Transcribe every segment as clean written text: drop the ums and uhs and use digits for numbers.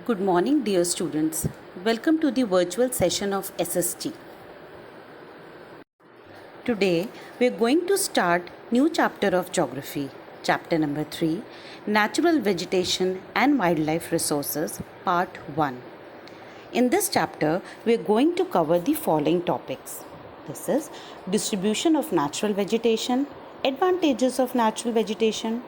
Good morning, dear students. Welcome to the virtual session of SST. Today, we are going to start new chapter of geography, chapter number 3, Natural Vegetation and Wildlife Resources, part 1. In this chapter, we are going to cover the following topics. This is distribution of natural vegetation, advantages of natural vegetation,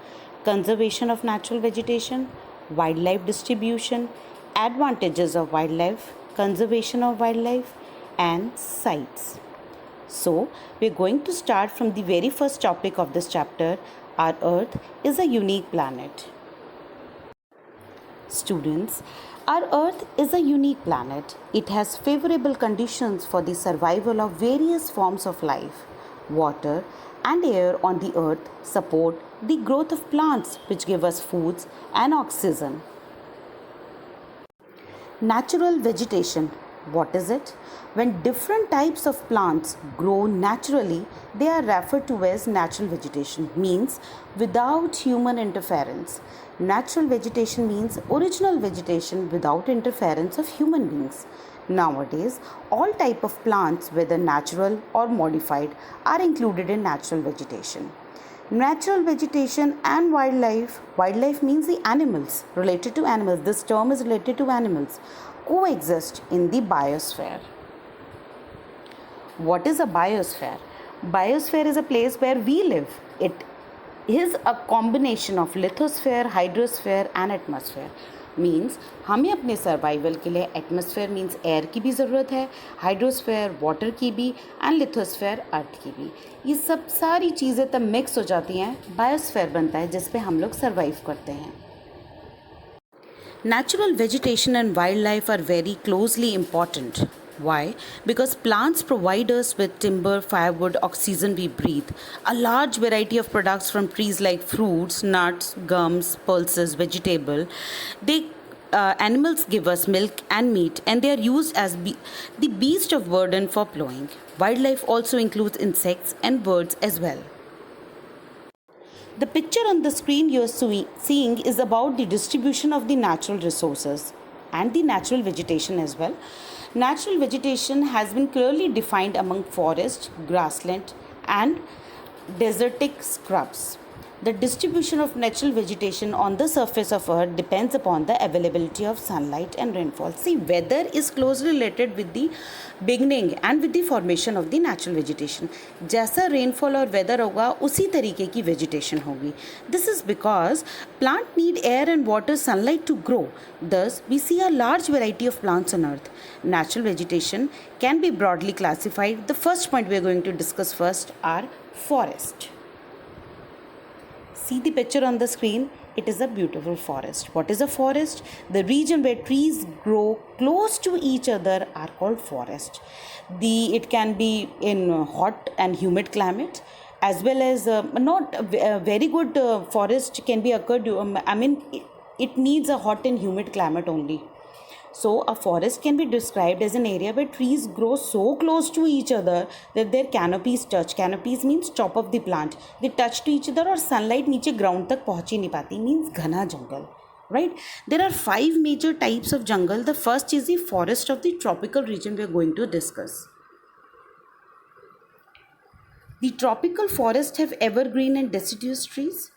conservation of natural vegetation, wildlife distribution, advantages of wildlife, conservation of wildlife, and sites. So, we are going to start from the very first topic of this chapter. Our Earth is a unique planet. Students, our Earth is a unique planet. It has favorable conditions for the survival of various forms of life. Water and air on the Earth support the growth of plants which give us foods and oxygen. Natural vegetation. What is it? When different types of plants grow naturally, they are referred to as natural vegetation, means without human interference. Natural vegetation means original vegetation without interference of human beings. Nowadays, all type of plants, whether natural or modified, are included in natural vegetation. Natural vegetation and wildlife. Wildlife means the animals, related to animals. This term is related to animals. Coexist in the biosphere. What is a biosphere? Biosphere is a place where we live. It is a combination of lithosphere, hydrosphere and atmosphere. Means हमें अपने survival के लिए atmosphere means air की भी ज़रूरत है, hydrosphere water की भी एंड लिथोस्फेयर अर्थ की भी. ये सब सारी चीज़ें तब मिक्स हो जाती हैं, बायोस्फेयर बनता है जिस पे हम लोग सर्वाइव करते हैं. Natural vegetation and wildlife are very closely important. Why? Because plants provide us with timber, firewood, oxygen we breathe. A large variety of products from trees like fruits, nuts, gums, pulses, vegetable. Animals give us milk and meat, and they are used as the beast of burden for plowing. Wildlife also includes insects and birds as well. The picture on the screen you are seeing is about the distribution of the natural resources and the natural vegetation as well. Natural vegetation has been clearly defined among forest, grassland and desertic scrubs. The distribution of natural vegetation on the surface of earth depends upon the availability of sunlight and rainfall. See, weather is closely related with the beginning and with the formation of the natural vegetation. जैसा rainfall और weather होगा उसी तरीके की vegetation होगी. This is because plant need air and water, sunlight to grow. Thus, we see a large variety of plants on earth. Natural vegetation can be broadly classified. The first point we are going to discuss first are forest. See the picture on the screen. It is a beautiful forest. What is a forest? The region where trees grow close to each other are called forest. It can be in hot and humid climate, as well as not a very good forest can be occurred. It needs a hot and humid climate only. So a forest can be described as an area where trees grow so close to each other that their canopies touch. Canopies means top of the plant. They touch to each other और sunlight नीचे ground तक पहुँच ही नहीं पाती. Means घना जंगल. Right? There are 5 major types of jungle. The first is the forest of the tropical region we are going to discuss. The tropical forests have evergreen and deciduous trees.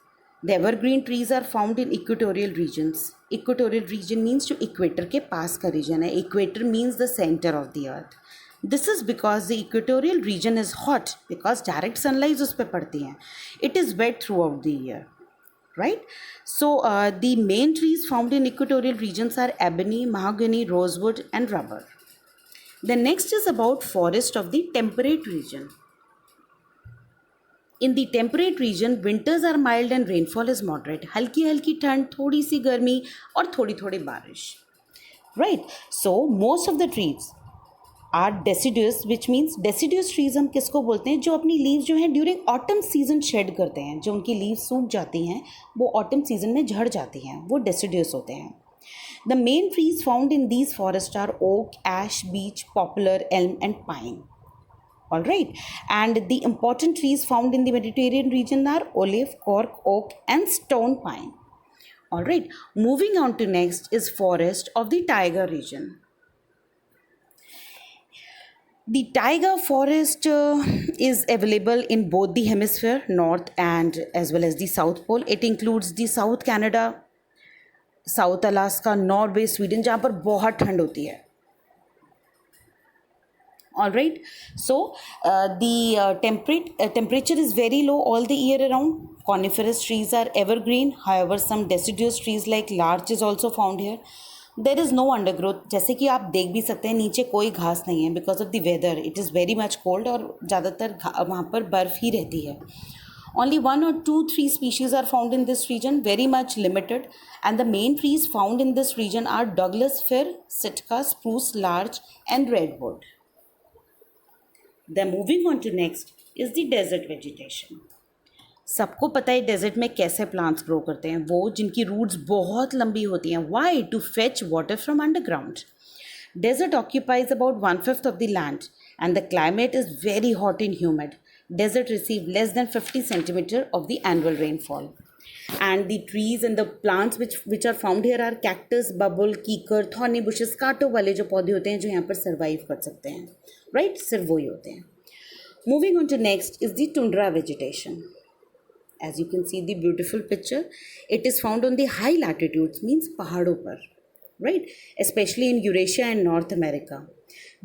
The evergreen trees are found in equatorial regions. Equatorial region means जो equator के पास का region है. Equator means the center of the earth. This is because the equatorial region is hot because direct sunlight उस पे पड़ती हैं. It is wet throughout the year. Right? So the main trees found in equatorial regions are ebony, mahogany, rosewood and rubber. The next is about forest of the temperate region. In the temperate region, winters are mild and rainfall is moderate. हल्की हल्की ठंड, थोड़ी सी गर्मी और थोड़ी थोड़ी बारिश. Right? So most of the trees are deciduous, which means deciduous trees हम किसको बोलते हैं? जो अपनी leaves जो हैं during autumn season shed करते हैं, जो उनकी leaves सूख जाती हैं, वो autumn season में झड़ जाती हैं, वो deciduous होते हैं. The main trees found in these forests are oak, ash, beech, poplar, elm and pine. All right, and the important trees found in the Mediterranean region are olive, cork, oak and stone pine. All right, moving on to next is forest of the taiga region. The taiga forest is available in both the hemisphere, north and as well as the south pole. It includes the South Canada, south Alaska, Norway, Sweden, जहाँ पर बहुत ठंड होती है. All right, so the temperature is very low all the year around. Coniferous trees are evergreen. However, some deciduous trees like larch is also found here. There is no undergrowth. जैसे कि आप देख भी सकते हैं नीचे कोई घास नहीं है because of the weather. It is very much cold और ज़्यादातर वहाँ पर बर्फ़ ही रहती है. Only 1 or 2, 3 species are found in this region, very much limited. And the main trees found in this region are Douglas fir, Sitka, spruce, larch and redwood. Then moving on to next is the desert vegetation. सबको पता है desert में कैसे plants grow करते हैं, वो जिनकी roots बहुत लंबी होती हैं. Why? To fetch water from underground. Desert occupies about 1/5 of the land and the climate is very hot and humid. Desert receive less than 50 centimeter of the annual rainfall. And the trees and the plants which are found here are cactus, bubble, कीकर, thorny bushes, कांटों वाले जो पौधे होते हैं जो यहाँ पर सर्वाइव कर सकते हैं. राइट, सिर्फ वही होते हैं. Moving on to next is the tundra vegetation. As you can see the beautiful picture, it is found on the high latitudes, means पहाड़ों पर. Right, especially in Eurasia and North America.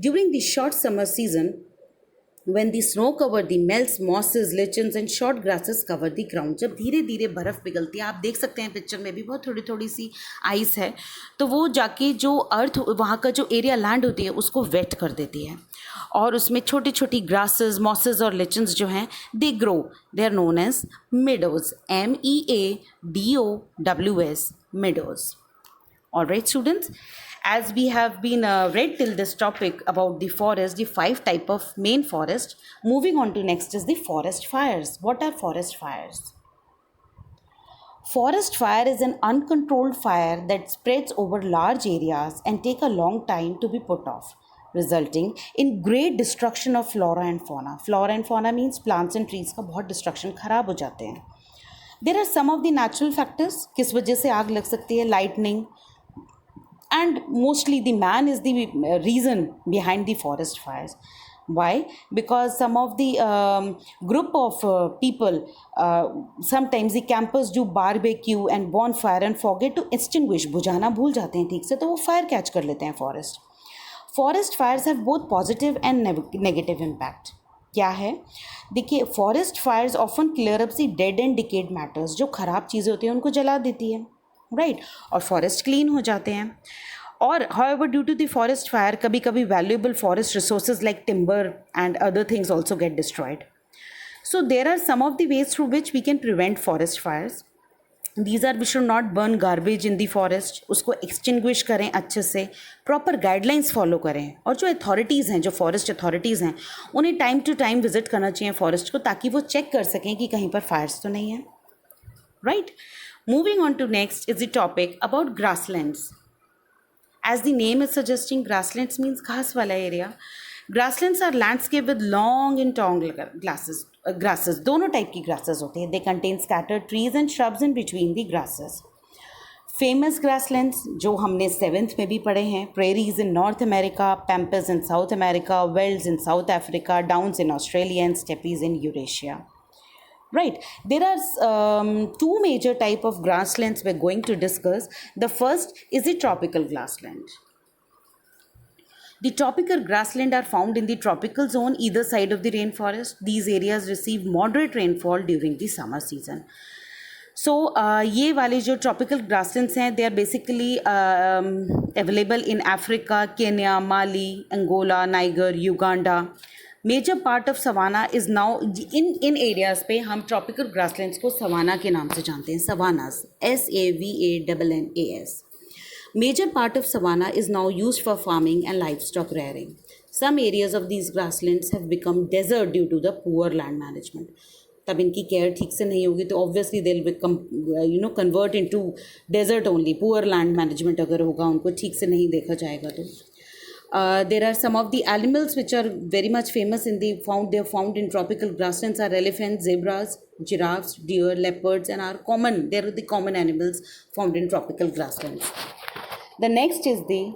During the short summer season, when the snow covered the melts, mosses, lichens and short grasses cover the ground. जब धीरे धीरे बर्फ़ पिघलती है, आप देख सकते हैं पिक्चर में भी बहुत थोड़ी थोड़ी सी आइस है, तो वो जाके जो अर्थ वहाँ का जो एरिया लैंड होती है उसको वेट कर देती है और उसमें छोटी छोटी ग्रासेस, मॉसेस और लिचन्स जो हैं they grow. They are known as meadows. MEADOWS, meadows. All right, students, as we have been read till this topic about the forest, the 5 type of main forest, moving on to next is the forest fires. What are forest fires? Forest fire is an uncontrolled fire that spreads over large areas and take a long time to be put off, resulting in great destruction of flora and fauna. Flora and fauna means plants and trees का बहुत destruction खराब हो जाते हैं. There are some of the natural factors किस वजह से आग लग सकती है. Lightning, and mostly the man is the reason behind the forest fires. Why? Because some of the group of people, sometimes the campers do barbecue and bonfire and forget to extinguish, बुझाना भूल जाते हैं ठीक से, तो वो fire catch कर लेते हैं forest. Forest fires have both positive and negative impact. क्या है? देखिए, forest fires often clear up the dead and decade matters. जो ख़राब चीज़ें होती हैं उनको जला देती है, राइट, और फॉरेस्ट क्लीन हो जाते हैं. और however, due to the forest fire, कभी कभी valuable forest resources like timber and other things also get destroyed. So there are some of the ways through which we can prevent forest fires. These are, we should not burn garbage in the forest. उसको extinguish करें अच्छे से, proper guidelines follow करें, और जो authorities हैं, जो forest authorities हैं, उन्हें time to time visit करना चाहिए forest को, ताकि वो check कर सकें कि कहीं पर fires तो नहीं है. Right? Moving on to next is the topic about grasslands. As the name is suggesting, grasslands means घास वाला area. Grasslands are landscape with long and tall grasses. दोनों टाइप की grasses होती हैं. They contain scattered trees and shrubs in between the grasses. Famous grasslands जो हमने 7th में भी पढ़े हैं: prairies in North America, pampas in South America, velds in South Africa, downs in Australia and steppes in Eurasia. Right, there are 2 major type of grasslands we're going to discuss. The first is the tropical grassland. The tropical grassland are found in the tropical zone either side of the rainforest. These areas receive moderate rainfall during the summer season. So ये वाले जो tropical grasslands हैं, they are basically available in Africa, Kenya, Mali, Angola, Niger, Uganda. Major part of savanna is now in areas पे हम tropical grasslands को savanna के नाम से जानते हैं. Savannas, SAVANNAS. Major part of savanna is now used for farming and livestock rearing. Some areas of these grasslands have become desert due to the poor land management. तब इनकी care ठीक से नहीं होगी तो obviously they will become convert into desert only. Poor land management अगर होगा, उनको ठीक से नहीं देखा जाएगा तो. There are some of the animals which are very much famous they're found in tropical grasslands are elephants, zebras, giraffes, deer, leopards, and are common. They are the common animals found in tropical grasslands. The next is the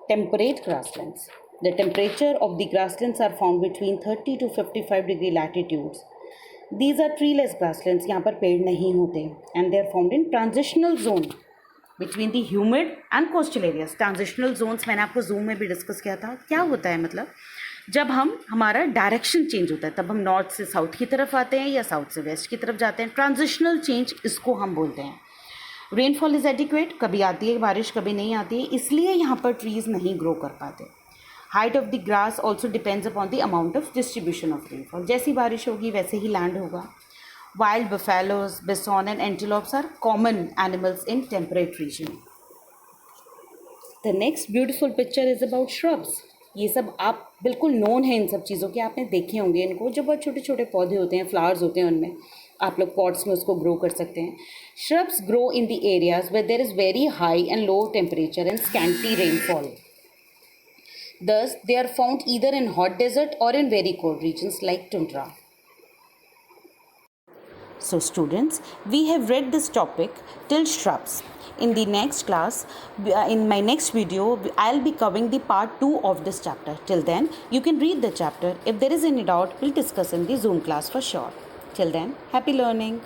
temperate grasslands. The temperature of the grasslands are found between 30 to 55 degree latitudes. These are treeless grasslands. यहाँ पर पेड़ नहीं होते and they are found in transitional zone between the humid and coastal areas. Transitional zones मैंने आपको zoom में भी discuss किया था. क्या होता है मतलब जब हमारा डायरेक्शन चेंज होता है तब हम नॉर्थ से साउथ की तरफ आते हैं या साउथ से वेस्ट की तरफ जाते हैं. ट्रांजिशनल चेंज इसको हम बोलते हैं. रेनफॉल इज़ एडिक्वेट, कभी आती है बारिश कभी नहीं आती है, इसलिए यहाँ पर ट्रीज़ नहीं ग्रो कर पाते. Height of the grass also depends upon the amount of distribution of rainfall. जैसी बारिश होगी वैसे ही लैंड होगा. Wild buffaloes, bison and antelopes are common animals in temperate region. The next beautiful picture is about shrubs. ये सब आप बिल्कुल known है इन सब चीज़ों के, आपने देखे होंगे इनको. जब बहुत छोटे छोटे पौधे होते हैं, फ्लावर्स होते हैं, उनमें आप लोग पॉट्स में उसको ग्रो कर सकते हैं. Shrubs grow in the areas where there is very high and low temperature and scanty rainfall. Thus, they are found either in hot desert or in very cold regions like tundra. So students, we have read this topic till shrubs. In the next class, in my next video, I'll be covering the part 2 of this chapter. Till then, you can read the chapter. If there is any doubt, we'll discuss in the Zoom class for sure. Till then, happy learning.